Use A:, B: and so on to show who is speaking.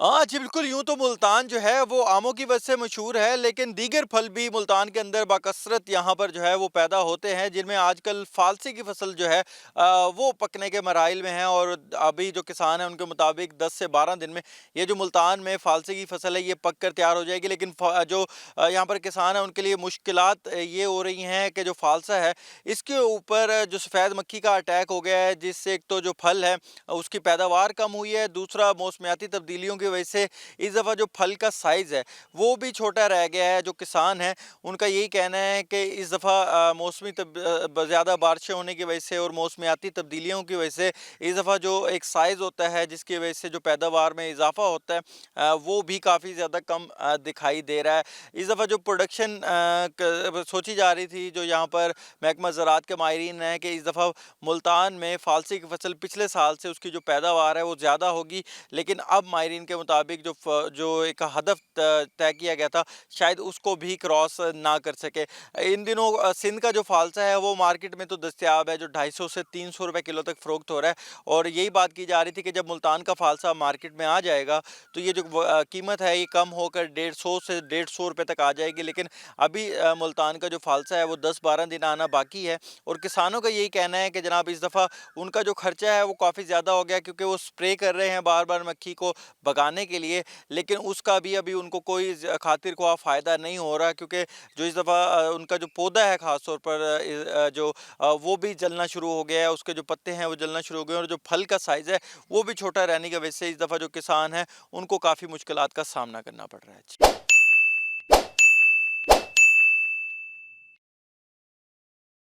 A: हाँ जी, बिल्कुल, यूँ तो मुल्तान जो है वो आमों की वजह से मशहूर है, लेकिन दीगर फल भी मुल्तान के अंदर बाकसरत यहाँ पर जो है वो पैदा होते हैं, जिनमें आजकल फ़ालसी की फ़सल जो है वो पकने के मराइल में है। और अभी जो किसान हैं उनके मुताबिक 10 से 12 दिन में ये जो मुल्तान में फ़ालसी की फ़सल है ये पक कर तैयार हो जाएगी। लेकिन जो यहाँ पर किसान हैं उनके लिए मुश्किलात ये हो रही हैं कि जो फ़ालसा है इसके ऊपर जो सफ़ेद मक्खी का अटैक हो गया है, जिससे एक तो जो फल है उसकी पैदावार कम हुई है, दूसरा मौसमियाती तब्दीलियों की वजह से इस दफ़ा जो फल का साइज़ है वो भी छोटा रह गया है। जो किसान हैं उनका यही कहना है कि इस दफ़ा मौसमी ज़्यादा बारिशें होने की वजह से और मौसमियाती तब्दीलियों की वजह से इस दफ़ा जो एक साइज़ होता है जिसकी वजह से जो पैदावार में इजाफा होता है वो भी काफ़ी ज़्यादा कम दिखाई दे रहा है। इस दफ़ा जो प्रोडक्शन सोची जा रही थी, जो यहाँ पर महकमा ज़राअत के माहिरीन हैं कि इस दफ़ा मुल्तान में फ़ालसी की फसल पिछले साल से उसकी जो पैदावार है वो ज़्यादा होगी। लेकिन अब माहिरीन के मुताबिक जो एक हदफ तय किया गया था शायद उसको भी क्रॉस ना कर सके। इन दिनों सिंध का जो फ़ालसा है वो मार्केट में तो दस्तयाब है, जो 250 से 300 रुपए किलो तक फ़रोख्त हो रहा है। और यही बात की जा रही थी कि जब मुल्तान का फ़ालसा मार्केट में आ जाएगा तो ये जो कीमत है ये कम होकर 150 से 150 रुपए तक आ जाएगी। लेकिन अभी मुल्तान का जो फ़ालसा है वो 10-12 दिन आना बाकी है। और किसानों का यही कहना है कि जनाब इस दफ़ा उनका जो खर्चा है वो काफ़ी ज़्यादा हो गया, क्योंकि वो स्प्रे कर रहे हैं बार-बार मक्खी को भगाने के लिए, लेकिन उसका भी अभी उनको कोई खातिर ख्वाह फ़ायदा नहीं हो रहा, क्योंकि जो इस दफ़ा उनका जो पौधा है ख़ास तौर पर वो भी जलना शुरू हो गया है, उसके जो पत्ते हैं वो जलना शुरू हो गए हैं और जो फल का साइज़ है वो भी छोटा रहने की वजह से इस दफ़ा जो किसान हैं उनको काफ़ी मुश्किलात का सामना करना पड़ रहा है। जी।